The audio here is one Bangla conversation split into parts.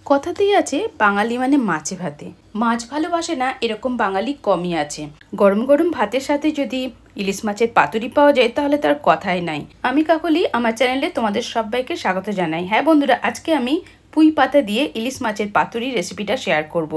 কথাতেই আছে বাঙালি মানে মাছে ভাতে। মাছ ভালোবাসে না এরকম বাঙালি কমই আছে। গরম গরম ভাতের সাথে যদি ইলিশ মাছের পাতুরি পাওয়া যায় তাহলে তার কথাই নাই। আমি কাকলি, আমার চ্যানেলে তোমাদের সবাইকে স্বাগত জানাই। হ্যাঁ বন্ধুরা, আজকে আমি পুঁই পাতা দিয়ে ইলিশ মাছের পাতুরি রেসিপিটা শেয়ার করব।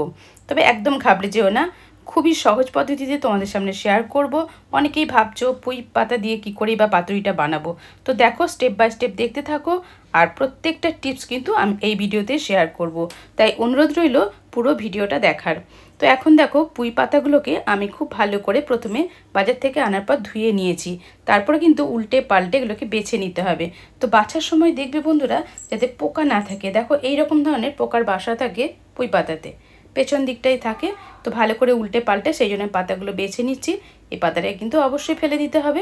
তবে একদম ঘাবড়ে যেও না, খুবই সহজ পদ্ধতিতে তোমাদের সামনে শেয়ার করব। অনেকেই ভাবছো পুঁই পাতা দিয়ে কি করে বা পাতুরিটা বানাবো, তো দেখো স্টেপ বাই স্টেপ দেখতে থাকো। আর প্রত্যেকটা টিপস কিন্তু আমি এই ভিডিওতে শেয়ার করব, তাই অনুরোধ রইল পুরো ভিডিওটা দেখার। তো এখন দেখো পুঁই পাতাগুলোকে আমি খুব ভালো করে প্রথমে বাজার থেকে আনার পর ধুয়ে নিয়েছি। তারপরে কিন্তু উল্টে পাল্টে এগুলোকে বেছে নিতে হবে। তো বাছার সময় দেখবে বন্ধুরা যাতে পোকা না থাকে। দেখো এই রকম ধরনের পোকার বাসা থাকে পুঁই পাতাতে, পেছন দিকটাই থাকে। তো ভালো করে উল্টে পাল্টে সেই জন্য পাতাগুলো বেছে নিচ্ছি। এই পাতাটা কিন্তু অবশ্যই ফেলে দিতে হবে,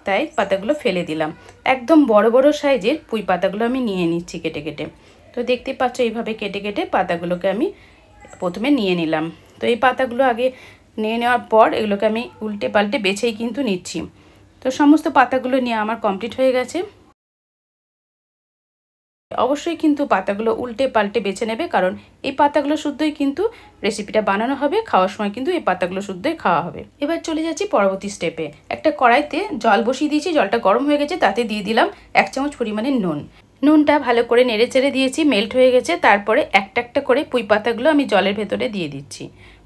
তাই পাতাগুলো ফেলে দিলাম। একদম বড় বড় সাইজের পুঁই পাতাগুলো আমি নিয়ে নিচ্ছি কেটে কেটে। তো দেখতে পাচ্ছ এইভাবে কেটে কেটে পাতাগুলোকে আমি প্রথমে নিয়ে নিলাম। তো এই পাতাগুলো আগে নিয়ে নেওয়ার পর এগুলোকে আমি উল্টে পাল্টে বেছেই কিন্তু নিচ্ছি। তো সমস্ত পাতাগুলো নিয়ে আমার কমপ্লিট হয়ে গেছে। অবশ্যই কিন্তু পাতাগুলো উল্টে পাল্টে বেছে নেবে, কারণ এই পাতাগুলো শুদ্ধই কিন্তু রেসিপিটা বানানো হবে। খাওয়ার সময় কিন্তু এই পাতাগুলো শুদ্ধই খাওয়া হবে। এবার চলে যাচ্ছি পরবর্তী স্টেপে। একটা কড়াইতে জল বসিয়ে দিয়েছি, জলটা গরম হয়ে গেছে, তাতে দিয়ে দিলাম 1 চামচ পরিমাণে নুন। নুনটা ভালো করে নেড়ে চেড়ে দিয়েছি, মেল্ট হয়ে গেছে। তারপরে একটা একটা করে পুঁই পাতাগুলো আমি জলের ভেতরে দিয়ে দিচ্ছি।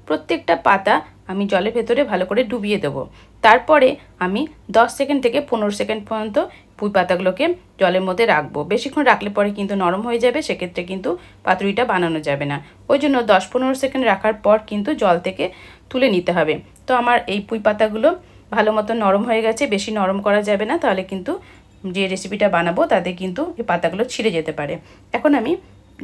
প্রত্যেকটা পাতা আমি জলের ভেতরে ভালো করে ডুবিয়ে দেবো। তারপরে আমি 10 সেকেন্ড থেকে 15 সেকেন্ড পর্যন্ত পুঁই পাতাগুলোকে জলের মধ্যে রাখবো। বেশিক্ষণ রাখলে পরে কিন্তু নরম হয়ে যাবে, সেক্ষেত্রে কিন্তু পাতুরিটা বানানো যাবে না। ওই জন্য 10-15 সেকেন্ড রাখার পর কিন্তু জল থেকে তুলে নিতে হবে। তো আমার এই পুঁই পাতাগুলো ভালো মতো নরম হয়ে গেছে। বেশি নরম করা যাবে না, তাহলে কিন্তু যে রেসিপিটা বানাবো তাতে কিন্তু এই পাতাগুলো ছিঁড়ে যেতে পারে। এখন আমি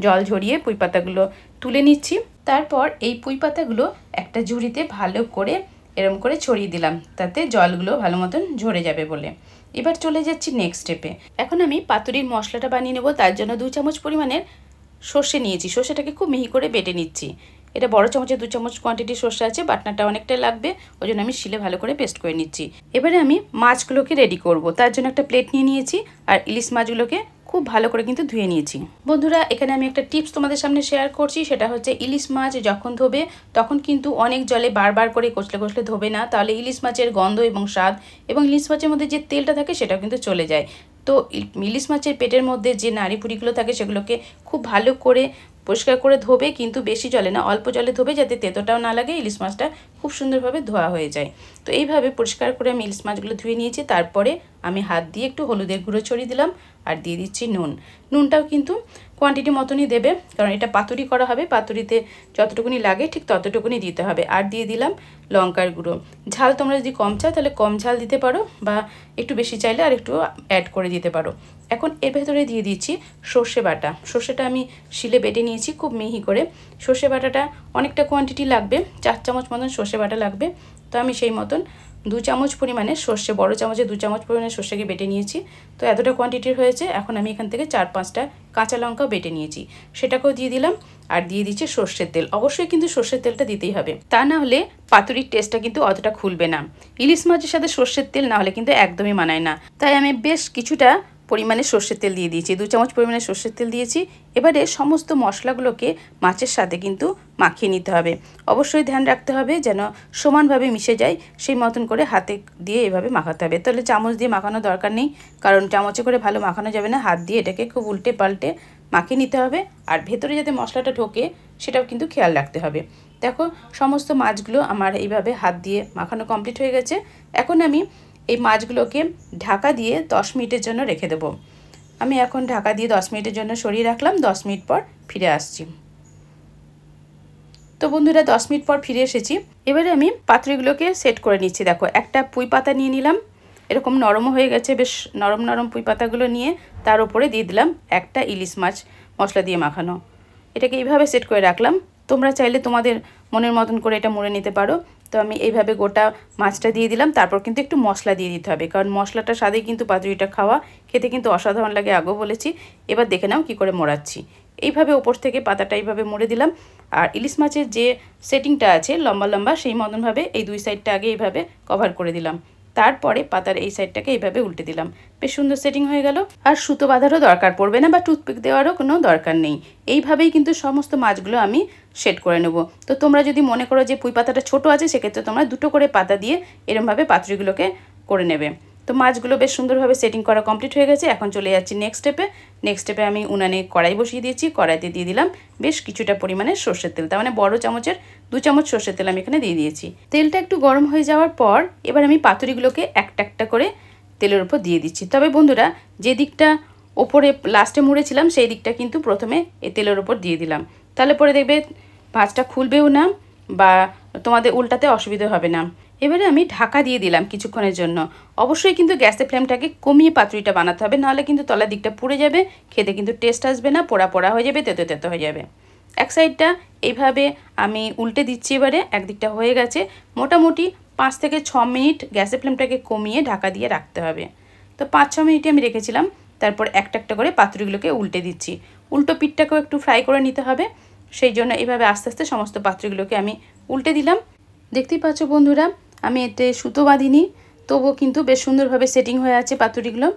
জল ঝরিয়ে পুঁই পাতাগুলো তুলে নিচ্ছি। তারপর এই পুঁই পাতাগুলো একটা ঝুড়িতে ভালো করে এরম করে ছড়িয়ে দিলাম, তাতে জলগুলো ভালো মতন ঝরে যাবে বলে। এবার চলে যাচ্ছি নেক্সট স্টেপে। এখন আমি পাতুরির মশলাটা বানিয়ে নেব। তার জন্য 2 চামচ পরিমাণের সর্ষে নিয়েছি। সর্ষেটাকে খুব মিহি করে বেটে নিচ্ছি। এটা বড় চামচে 2 চামচ কোয়ান্টিটির সর্ষে আছে, বাটনাটা অনেকটা লাগবে, ওই জন্য আমি শিলে ভালো করে পেস্ট করে নিচ্ছি। এবারে আমি মাছগুলোকে রেডি করব। তার জন্য একটা প্লেট নিয়ে নিয়েছি আর ইলিশ মাছগুলোকে খুব ভালো করে কিন্তু ধুয়ে নিয়েছি। বন্ধুরা, এখানে আমি একটা টিপস তোমাদের সামনে শেয়ার করছি, সেটা হচ্ছে ইলিশ মাছ যখন ধোবে তখন কিন্তু অনেক জলে বারবার করে কষলে কষলে ধোবে না, তাহলে ইলিশ মাছের গন্ধ এবং স্বাদ এবং ইলিশ মাছের মধ্যে যে তেলটা থাকে সেটাও কিন্তু চলে যায়। তো ইলিশ মাছের পেটের মধ্যে যে নাড়িভুড়িগুলো থাকে সেগুলোকে খুব ভালো করে পরিষ্কার করে ধোবে, কিন্তু বেশি জলে না, অল্প জলে ধোবে, যাতে তেতোটাও না লাগে, ইলিশ মাছটা খুব সুন্দরভাবে ধোয়া হয়ে যায়। তো এইভাবে পরিষ্কার করে আমি ইলিশ মাছগুলো ধুয়ে নিয়েছি। তারপরে আমি হাত দিয়ে একটু হলুদের গুঁড়ো ছড়িয়ে দিলাম আর দিয়ে দিচ্ছি নুন। নুনটাও কিন্তু কোয়ান্টিটি মতনই দেবে, কারণ এটা পাতুরি করা হবে, পাতুরিতে যতটুকুনি লাগে ঠিক ততটুকুনি দিতে হবে। আর দিয়ে দিলাম লঙ্কার গুঁড়ো। ঝাল তোমরা যদি কম চাও তাহলে কম ঝাল দিতে পারো, বা একটু বেশি চাইলে আর একটু অ্যাড করে দিতে পারো। এখন এর ভেতরে দিয়ে দিচ্ছি সর্ষে বাটা। সর্ষেটা আমি শিলে বেটে নিয়েছি খুব মিহি করে। সর্ষে বাটাটা অনেকটা কোয়ান্টিটি লাগবে, 4 চামচ মতন সর্ষে বাটা লাগবে। তো আমি সেই মতন 2 চামচ পরিমাণে সর্ষে, বড় চামচে 2 চামচ পরিমাণে সর্ষেকে বেটে নিয়েছি। তো এতটা কোয়ান্টিটির হয়েছে। এখন আমি এখান থেকে 4-5টা কাঁচা লঙ্কাও বেটে নিয়েছি, সেটাকেও দিয়ে দিলাম। আর দিয়ে দিচ্ছি সর্ষের তেল। অবশ্যই কিন্তু সর্ষের তেলটা দিতেই হবে, তা না হলে পাতুরির টেস্টটা কিন্তু অতটা খুলবে না। ইলিশ মাছের সাথে সর্ষের তেল না হলে কিন্তু একদমই মানায় না। তাই আমি বেশ কিছুটা পরিমাণে সর্ষের তেল দিয়ে দিয়েছি, 2 চামচ পরিমাণে সর্ষের তেল দিয়েছি। এবারে সমস্ত মশলাগুলোকে মাছের সাথে কিন্তু মাখিয়ে নিতে হবে। অবশ্যই ধ্যান রাখতে হবে যেন সমানভাবে মিশে যায়, সেই মতন করে হাতে দিয়ে এভাবে মাখাতে হবে। তাহলে চামচ দিয়ে মাখানোর দরকার নেই, কারণ চামচে করে ভালো মাখানো যাবে না। হাত দিয়ে এটাকে খুব উল্টে পাল্টে মাখিয়ে নিতে হবে। আর ভেতরে যাতে মশলাটা ঢোকে সেটাও কিন্তু খেয়াল রাখতে হবে। দেখো সমস্ত মাছগুলো আমার এইভাবে হাত দিয়ে মাখানো কমপ্লিট হয়ে গেছে। এখন আমি এই মাছগুলোকে ঢাকা দিয়ে 10 মিনিটের জন্য রেখে দেবো। আমি এখন ঢাকা দিয়ে 10 মিনিটের জন্য সরিয়ে রাখলাম। 10 মিনিট পর ফিরে আসছি। তো বন্ধুরা 10 মিনিট পর ফিরে এসেছি। এবারে আমি পাতুরিগুলোকে সেট করে নিচ্ছি। দেখো একটা পুঁই পাতা নিয়ে নিলাম, এরকম নরমও হয়ে গেছে, বেশ নরম নরম পুঁই পাতাগুলো নিয়ে তার উপরে দিয়ে দিলাম একটা ইলিশ মাছ মশলা দিয়ে মাখানো। এটাকে এইভাবে সেট করে রাখলাম। তোমরা চাইলে তোমাদের মনের মতন করে এটা মুড়ে নিতে পারো। তো আমি এইভাবে গোটা মাছটা দিয়ে দিলাম। তারপর কিন্তু একটু মশলা দিয়ে দিতে হবে, কারণ মশলাটার স্বাদেই কিন্তু পাতুরিটা খাওয়া খেতে কিন্তু অসাধারণ লাগে, আগেও বলেছি। এবার দেখে নাও কি করে মোড়াচ্ছি। এইভাবে ওপর থেকে পাতাটা এইভাবে মুড়ে দিলাম। আর ইলিশ মাছের যে সেটিংটা আছে লম্বা লম্বা, সেই মতনভাবে এই 2 সাইডটা আগে এইভাবে কভার করে দিলাম। তারপরে পাতার এই সাইডটাকে এইভাবে উল্টে দিলাম। বেশ সুন্দর সেটিং হয়ে গেল। আর সুতো বাঁধারও দরকার পড়বে না বা টুথপিক দেওয়ারও কোনো দরকার নেই। এইভাবেই কিন্তু সমস্ত মাছগুলো আমি সেট করে নেব। তো তোমরা যদি মনে করো যে পুঁই পাতাটা ছোট আছে, সেক্ষেত্রে তোমরা দুটো করে পাতা দিয়ে এরমভাবে পাতুরিগুলোকে করে নেবে। তো মাছগুলো বেশ সুন্দরভাবে সেটিং করা কমপ্লিট হয়ে গেছে। এখন চলে যাচ্ছি নেক্সট স্টেপে। আমি উনানে কড়াই বসিয়ে দিয়েছি। কড়াইতে দিয়ে দিলাম বেশ কিছুটা পরিমাণে সর্ষের তেল, তার মানে বড় চামচের 2 চামচ সর্ষের তেল আমি এখানে দিয়ে দিয়েছি। তেলটা একটু গরম হয়ে যাওয়ার পর এবার আমি পাতুরিগুলোকে একটা একটা করে তেলের উপর দিয়ে দিচ্ছি। তবে বন্ধুরা, যে দিকটা ওপরে লাস্টে মুড়েছিলাম সেই দিকটা কিন্তু প্রথমে এই তেলের উপর দিয়ে দিলাম। তাহলে পরে দেখবে ভাঁজটা খুলবেও না বা তোমাদের উল্টাতে অসুবিধা হবে না। এবারে আমি ঢাকা দিয়ে দিলাম কিছুক্ষণের জন্য। অবশ্যই কিন্তু গ্যাসের ফ্লেমটাকে কমিয়ে পাতুরিটা বানাতে হবে, নাহলে কিন্তু তলার দিকটা পুড়ে যাবে, খেতে কিন্তু টেস্ট আসবে না, পোড়া পোড়া হয়ে যাবে, তেতো তেতো হয়ে যাবে। এক সাইডটা এইভাবে আমি উল্টে দিচ্ছি। এবারে একদিকটা হয়ে গেছে। মোটামুটি 5 থেকে 6 মিনিট গ্যাসের ফ্লেমটাকে কমিয়ে ঢাকা দিয়ে রাখতে হবে। তো 5-6 মিনিটে আমি রেখেছিলাম। তারপর একটা একটা করে পাতুরিগুলোকে উল্টে দিচ্ছি। উল্টো পিঠটাকেও একটু ফ্রাই করে নিতে হবে, সেই জন্য এইভাবে আস্তে আস্তে সমস্ত পাতুরিগুলোকে আমি উল্টে দিলাম। দেখতেই পাচ্ছ বন্ধুরা, আমি এতে সুতো বাঁধিনি, তবুও কিন্তু বেশ সুন্দরভাবে সেটিং হয়ে আছে পাতুরিগুলো।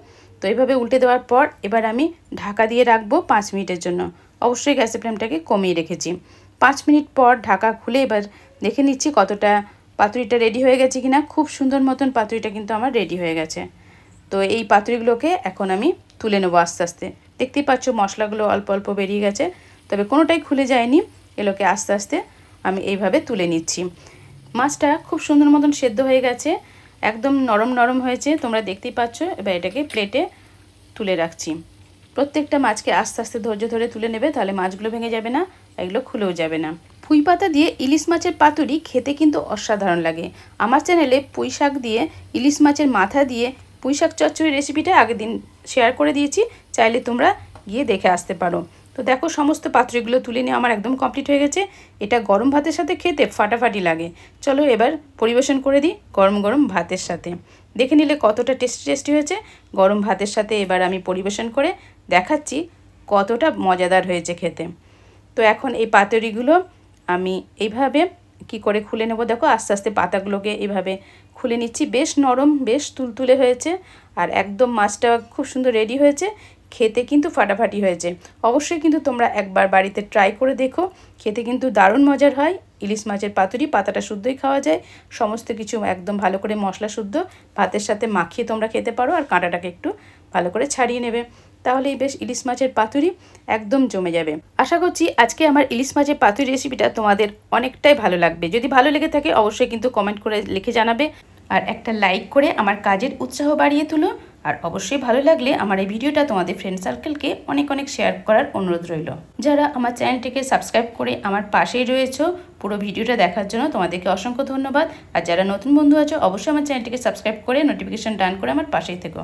তো এইভাবে উল্টে দেওয়ার পর এবার আমি ঢাকা দিয়ে রাখবো 5 মিনিটের জন্য। অবশ্যই গ্যাসের ফ্লেমটাকে কমিয়ে রেখেছি। 5 মিনিট পর ঢাকা খুলে এবার দেখে নিচ্ছি কতটা পাতুরিটা রেডি হয়ে গেছে কিনা। খুব সুন্দর মতন পাতুরিটা কিন্তু আমার রেডি হয়ে গেছে। তো এই পাতুরিগুলোকে এখন আমি তুলে নেবো আস্তে আস্তে। দেখতেই পাচ্ছ মশলাগুলো অল্প অল্প বেরিয়ে গেছে, তবে কোনোটাই খুলে যায়নি। এগুলোকে আস্তে আস্তে আমি এইভাবে তুলে নিচ্ছি। মাছটা খুব সুন্দর মতন সেদ্ধ হয়ে গেছে, একদম নরম নরম হয়েছে, তোমরা দেখতেই পাচ্ছ। এবার এটাকে প্লেটে তুলে রাখছি। প্রত্যেকটা মাছকে আস্তে আস্তে ধৈর্য ধরে তুলে নেবে, তাহলে মাছগুলো ভেঙে যাবে না, এগুলো খুলেও যাবে না। পুঁই পাতা দিয়ে ইলিশ মাছের পাতুরি খেতে কিন্তু অসাধারণ লাগে। আমার চ্যানেলে পুঁই শাক দিয়ে ইলিশ মাছের মাথা দিয়ে পুঁই শাক চচ্চড়ি রেসিপিটা আগের দিন শেয়ার করে দিয়েছি, চাইলে তোমরা গিয়ে দেখে আসতে পারো। তো দেখো সমস্ত পাতুরিগুলো তুলে নিয়ে আমার একদম কমপ্লিট হয়ে গেছে। এটা গরম ভাতের সাথে খেতে ফাটাফাটি লাগে। চলো এবার পরিবেশন করে দিই গরম গরম ভাতের সাথে। দেখে নিলে কতটা টেস্টি হয়েছে। গরম ভাতের সাথে এবার আমি পরিবেশন করে দেখাচ্ছি কতটা মজাদার হয়েছে খেতে। তো এখন এই পাতুরিগুলো আমি এইভাবে কি করে খুলে নেব, দেখো আস্তে আস্তে পাতাগুলোকে এইভাবে খুলে নিচ্ছি। বেশ নরম, বেশ তুলতুলে হয়েছে, আর একদম মাছটা খুব সুন্দর রেডি হয়েছে। খেতে কিন্তু ফাটাফাটি হয়েছে। অবশ্যই কিন্তু তোমরা একবার বাড়িতে ট্রাই করে দেখো, খেতে কিন্তু দারুণ মজার হয়। ইলিশ মাছের পাতুরি পাতাটা শুদ্ধই খাওয়া যায়, সমস্ত কিছু একদম ভালো করে মশলা শুদ্ধ ভাতের সাথে মাখিয়ে তোমরা খেতে পারো, আর কাঁটাটাকে একটু ভালো করে ছাড়িয়ে নেবে, তাহলেই বেশ ইলিশ মাছের পাতুরি একদম জমে যাবে। আশা করছি আজকে আমার ইলিশ মাছের পাতুরি রেসিপিটা তোমাদের অনেকটাই ভালো লাগবে। যদি ভালো লেগে থাকে অবশ্যই কিন্তু কমেন্ট করে লিখে জানাবে, আর একটা লাইক করে আমার কাজের উৎসাহ বাড়িয়ে তুলো। আর অবশ্যই ভালো লাগলে আমার এই ভিডিওটা তোমাদের ফ্রেন্ড সার্কেলকে অনেক অনেক শেয়ার করার অনুরোধ রইল। যারা আমার চ্যানেলটিকে সাবস্ক্রাইব করে আমার পাশেই রয়েছো পুরো ভিডিওটা দেখার জন্য তোমাদেরকে অসংখ্য ধন্যবাদ। আর যারা নতুন বন্ধু আছো অবশ্যই আমার চ্যানেলটিকে সাবস্ক্রাইব করে নোটিফিকেশন ডান করে আমার পাশেই থেকো।